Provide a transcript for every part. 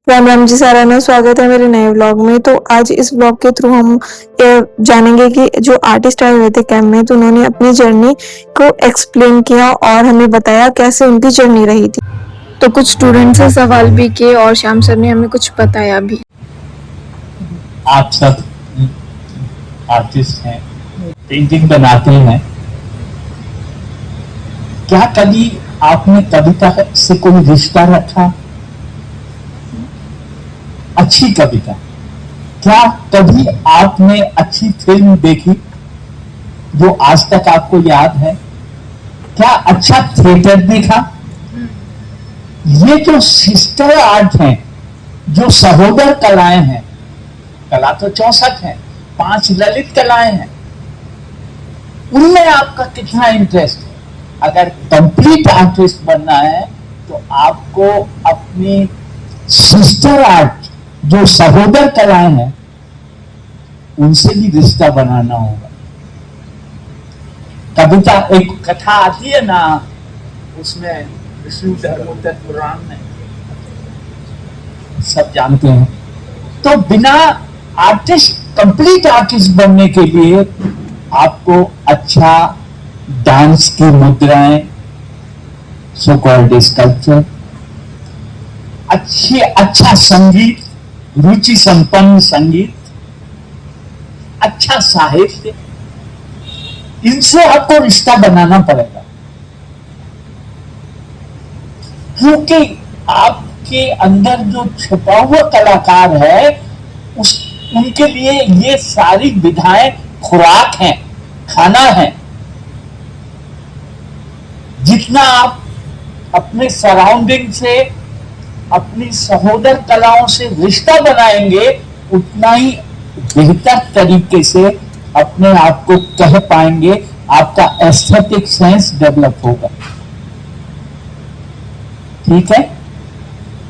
राम राम जी साराना, स्वागत है मेरे नए व्लॉग में। तो आज इस व्लॉग के थ्रू हम जानेंगे कि जो आर्टिस्ट आए हुए थे कैंप में, तो उन्होंने अपनी जर्नी को एक्सप्लेन किया और हमें बताया कैसे उनकी जर्नी रही थी। तो कुछ स्टूडेंट से सवाल भी किए और श्याम सर ने हमें कुछ बताया भी। आप सब आर्टिस्ट हैं, पेंटिंग बनाते हैं, क्या कभी आपने कविता से कोई रिश्ता रखा? अच्छी कविता। क्या कभी आपने अच्छी फिल्म देखी जो आज तक आपको याद है? क्या अच्छा थिएटर देखा? ये जो सिस्टर आर्ट हैं, जो सहोदर कलाएं हैं, कला तो 64 है, 5 ललित कलाएं हैं, उनमें आपका कितना इंटरेस्ट है? अगर कंप्लीट आर्टिस्ट बनना है तो आपको अपनी सिस्टर आर्ट, जो सहोदर कलाएं हैं, उनसे भी रिश्ता बनाना होगा। कविता, एक कथा आती है ना, उसमें विष्णु धर्मोत्तर पुराण में, सब जानते हैं। तो बिना आर्टिस्ट, कंप्लीट आर्टिस्ट बनने के लिए आपको अच्छा डांस की मुद्राएं, सो कॉल्ड स्कल्पचर, अच्छा संगीत, रुचि संपन्न संगीत, अच्छा साहित्य, इनसे आपको रिश्ता बनाना पड़ेगा। क्योंकि आपके अंदर जो छुपा हुआ कलाकार है, उनके लिए ये सारी विधाएं खुराक हैं, खाना है। जितना आप अपने सराउंडिंग से, अपनी सहोदर कलाओं से रिश्ता बनाएंगे, उतना ही बेहतर तरीके से अपने आप को कह पाएंगे, आपका एस्थेटिक सेंस डेवलप होगा। ठीक है?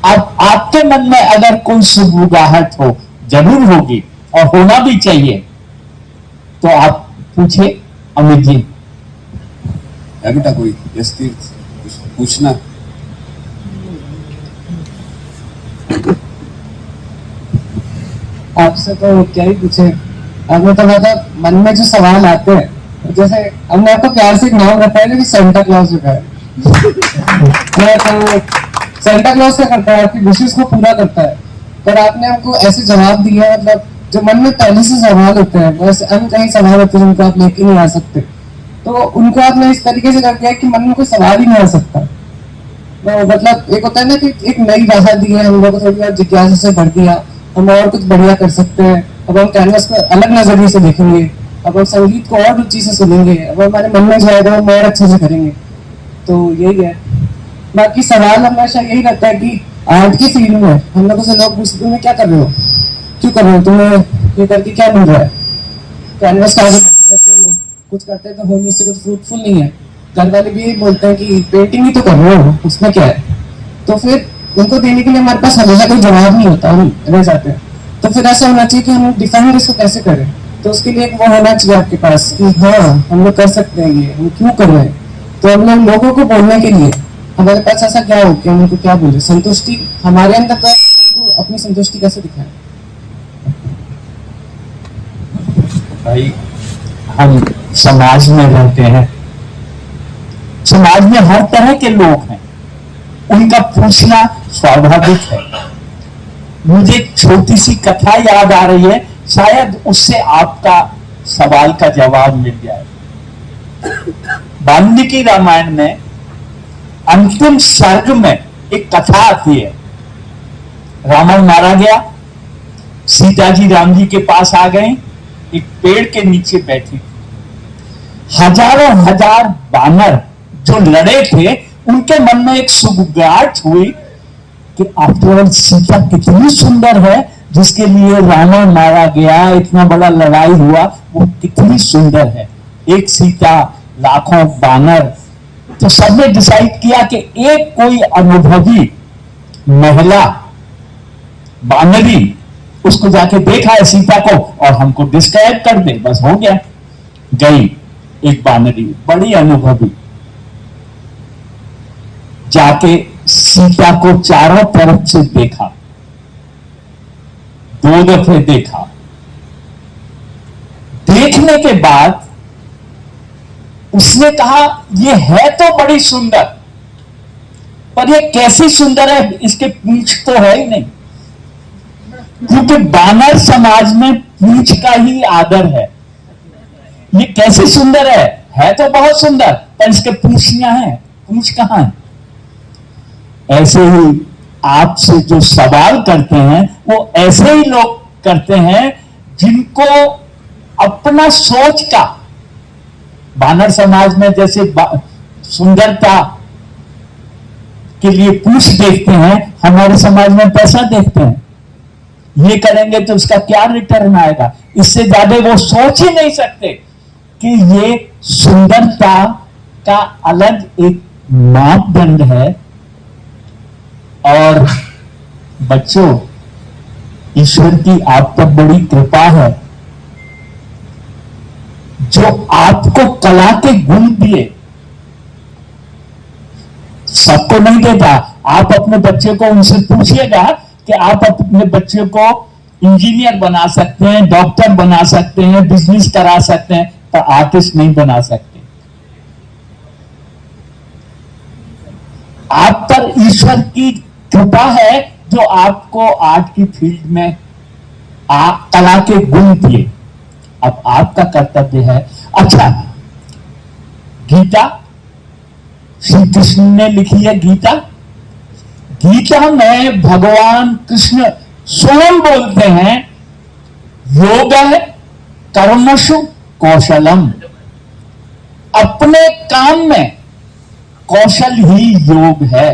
अब आपके मन में अगर कोई सुगबुगाहट हो, जरूर होगी और होना भी चाहिए, तो आप पूछे अमित जी। बेटा कोई यशतीर्थ कुछ पूछना? आपसे तो क्या ही पूछे, आपने तो मतलब मन में जो सवाल आते हैं, जैसे हमने आपको प्यार से एक नाम रखा है कि सेंटा क्लॉज रखा है। तो सेंटा क्लॉज क्या करता है? आपकी विशेष को पूरा करता है, पर आपने हमको ऐसे जवाब दिया, मतलब जो मन में पहले से सवाल होते हैं, वैसे कई सवाल होते हैं जिनको आप लेके नहीं आ सकते, तो उनको आपने इस तरीके से कर दिया कि मन में कोई सवाल ही नहीं आ सकता। तो मतलब एक होता है ना कि एक नई राह दी है हम लोग को, थोड़ी और जिज्ञासा से भर दिया, हम और कुछ बढ़िया कर सकते हैं। अब हम कैनवस को अलग नजरिए से देखेंगे, अब हम संगीत को और रुचि से सुनेंगे, अब हमारे मन में जाएगा हम और अच्छे से करेंगे। तो यही है। बाकी सवाल हमेशा यही रहता है कि आर्ट की फील्ड में हम लोगों से लोग पूछते हैं क्या कर रहे हो, क्यों कर रहे हो, तुम्हें ये करके क्या मिल रहा है? कैनवस का कुछ करते हैं तो होने से कुछ फ्रूटफुल नहीं है। घर वाले भी यही बोलते हैं कि पेंटिंग ही तो कर रहे हो, उसमें क्या है? तो फिर उनको देने के लिए हमारे पास हमेशा कोई जवाब नहीं होता, हम रह जाते हैं। तो फिर ऐसा होना चाहिए कि हम डिफाइन इसको कैसे करें। तो उसके लिए वो होना चाहिए आपके पास कि हाँ हम लोग कर सकते हैं, ये हम क्यों कर रहे हैं। तो हम लोगों को बोलने के लिए हमारे पास ऐसा क्या हो कि हम उनको क्या बोले, संतुष्टि हमारे अंदर का, उनको अपनी संतुष्टि कैसे दिखाएं। भाई, हम समाज में रहते हैं, समाज में हर तरह के लोग हैं, उनका पूछना स्वाभाविक है। मुझे छोटी सी कथा याद आ रही है, शायद उससे आपका सवाल का जवाब मिल जाए। वाल्मीकि रामायण में अंतिम सर्ग में एक कथा आती है। रावण मारा गया, सीता जी राम जी के पास आ गए, एक पेड़ के नीचे बैठी, हजारों हजार बानर जो लड़े थे, उनके मन में एक सुगबुगाहट हुई कि आफ्टर सीता कितनी सुंदर है, जिसके लिए रावण मारा गया, इतना बड़ा लड़ाई हुआ, वो कितनी सुंदर है, एक सीता लाखों बानर। तो सबने डिसाइड किया कि एक कोई अनुभवी महिला बानरी, उसको जाके देखा है सीता को और हमको डिस्क्राइब कर दे, बस हो गया। गई एक बानरी, बड़ी अनुभवी, जाके सीता को चारों तरफ से देखा, 2 दफे देखा। देखने के बाद उसने कहा ये है तो बड़ी सुंदर, पर ये कैसी सुंदर है, इसके पूंछ तो है ही नहीं, क्योंकि बानर समाज में पूंछ का ही आदर है। ये कैसी सुंदर है तो बहुत सुंदर, पर इसके पूंछ यहाँ है, पूंछ कहां है। ऐसे ही आपसे जो सवाल करते हैं वो ऐसे ही लोग करते हैं जिनको अपना सोच का, बानर समाज में जैसे सुंदरता के लिए पूंछ देखते हैं, हमारे समाज में पैसा देखते हैं। ये करेंगे तो उसका क्या रिटर्न आएगा, इससे ज्यादा वो सोच ही नहीं सकते कि ये सुंदरता का अलग एक मापदंड है। और बच्चों, ईश्वर की आप पर बड़ी कृपा है जो आपको कला के गुण दिए। सबको नहीं देता। आप अपने बच्चे को उनसे पूछिएगा कि आप अपने बच्चे को इंजीनियर बना सकते हैं, डॉक्टर बना सकते हैं, बिजनेस करा सकते हैं, पर आर्टिस्ट नहीं बना सकते। आप पर ईश्वर की कृपा है जो आपको आर्ट की फील्ड में कला के गुण दिए। अब आपका कर्तव्य है। अच्छा, गीता श्री कृष्ण ने लिखी है। गीता में भगवान कृष्ण स्वयं बोलते हैं, योग है कर्मसु कौशलम। अपने काम में कौशल ही योग है।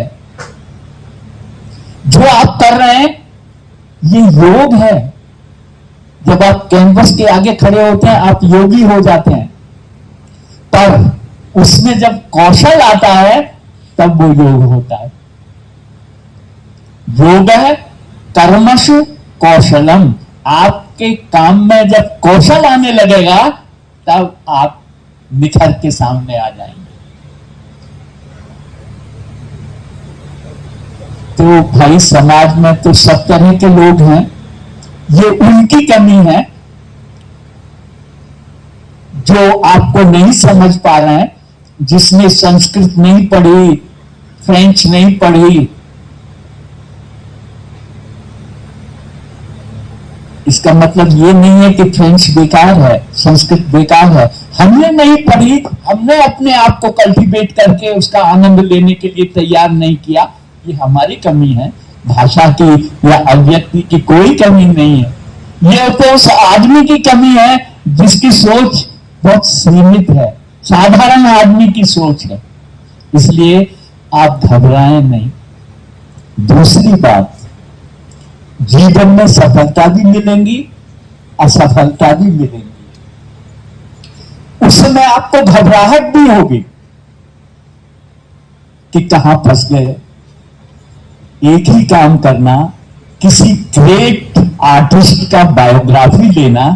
जो आप कर रहे हैं ये योग है। जब आप कैंवस के आगे खड़े होते हैं आप योगी हो जाते हैं, पर उसमें जब कौशल आता है तब वो योग होता है। योग है कर्मसु कौशलम। आपके काम में जब कौशल आने लगेगा तब आप निखर के सामने आ जाएंगे। तो भाई, समाज में तो सब तरह के लोग हैं। ये उनकी कमी है जो आपको नहीं समझ पा रहे हैं। जिसने संस्कृत नहीं पढ़ी, फ्रेंच नहीं पढ़ी, इसका मतलब ये नहीं है कि फ्रेंच बेकार है, संस्कृत बेकार है। हमने नहीं पढ़ी, हमने अपने आप को कल्टीवेट करके उसका आनंद लेने के लिए तैयार नहीं किया, ये हमारी कमी है। भाषा की या अभिव्यक्ति की कोई कमी नहीं है। ये तो उस आदमी की कमी है जिसकी सोच बहुत सीमित है, साधारण आदमी की सोच है। इसलिए आप घबराएं नहीं। दूसरी बात, जीवन में सफलता भी मिलेंगी, असफलता भी मिलेंगी। उस समय आपको घबराहट भी होगी कि कहां फंस गए। एक ही काम करना, किसी ग्रेट आर्टिस्ट का बायोग्राफी लेना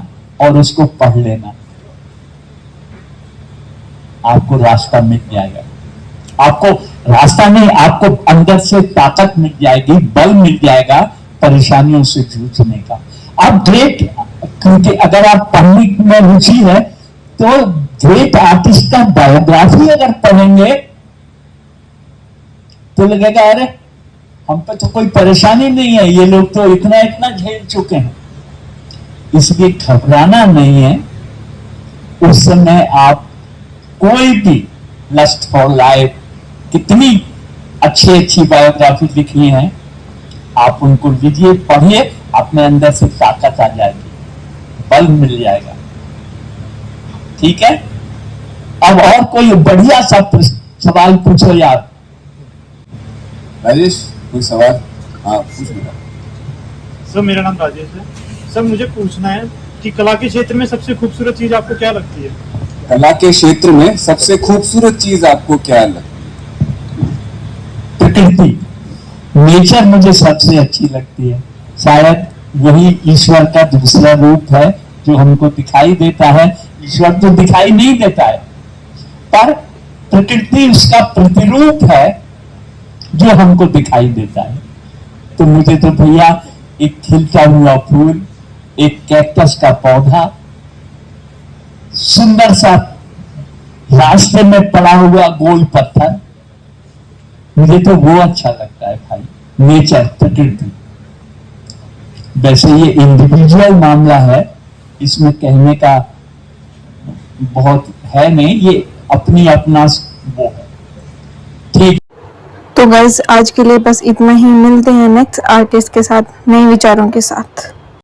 और उसको पढ़ लेना, आपको रास्ता मिल जाएगा। आपको रास्ता नहीं, आपको अंदर से ताकत मिल जाएगी, बल मिल जाएगा परेशानियों से जूझने का। आप ग्रेट, क्योंकि अगर आप पढ़ने में रुचि है तो ग्रेट आर्टिस्ट का बायोग्राफी अगर पढ़ेंगे तो लगेगा अरे हम पे तो कोई परेशानी नहीं है, ये लोग तो इतना इतना झेल चुके हैं। इसलिए घबराना नहीं है। उस समय आप कोई भी लस्ट फॉर लाइफ, कितनी अच्छी अच्छी बायोग्राफी लिखी है, आप उनको लीजिए, पढ़िए, अपने अंदर से ताकत आ जाएगी, बल मिल जाएगा। ठीक है। अब और कोई बढ़िया सा सवाल पूछो यार। राजेश, कोई सवाल? हाँ, पूछ लो। सर, मेरा नाम राजेश है। सर, मुझे पूछना है कि कला के क्षेत्र में सबसे खूबसूरत चीज आपको क्या लगती है? कला के क्षेत्र में सबसे खूबसूरत चीज आपको क्या लगती है? प्रकृति, नेचर मुझे सबसे अच्छी लगती है। शायद वही ईश्वर का दूसरा रूप है जो हमको दिखाई देता है। ईश्वर तो दिखाई नहीं देता है, पर प्रकृति उसका प्रतिरूप है जो हमको दिखाई देता है। तो मुझे तो भैया एक खिलता हुआ फूल, एक कैक्टस का पौधा, सुंदर सा रास्ते में पड़ा हुआ गोल पत्थर, मुझे तो वो अच्छा लगता है भाई, नेचर, प्रकृति। वैसे ये इंडिविजुअल मामला है, इसमें कहने का बहुत है नहीं, ये अपनी अपना वो है। ठीक। तो गाइस आज के लिए बस इतना ही, मिलते हैं नेक्स्ट आर्टिस्ट के साथ नए विचारों के साथ।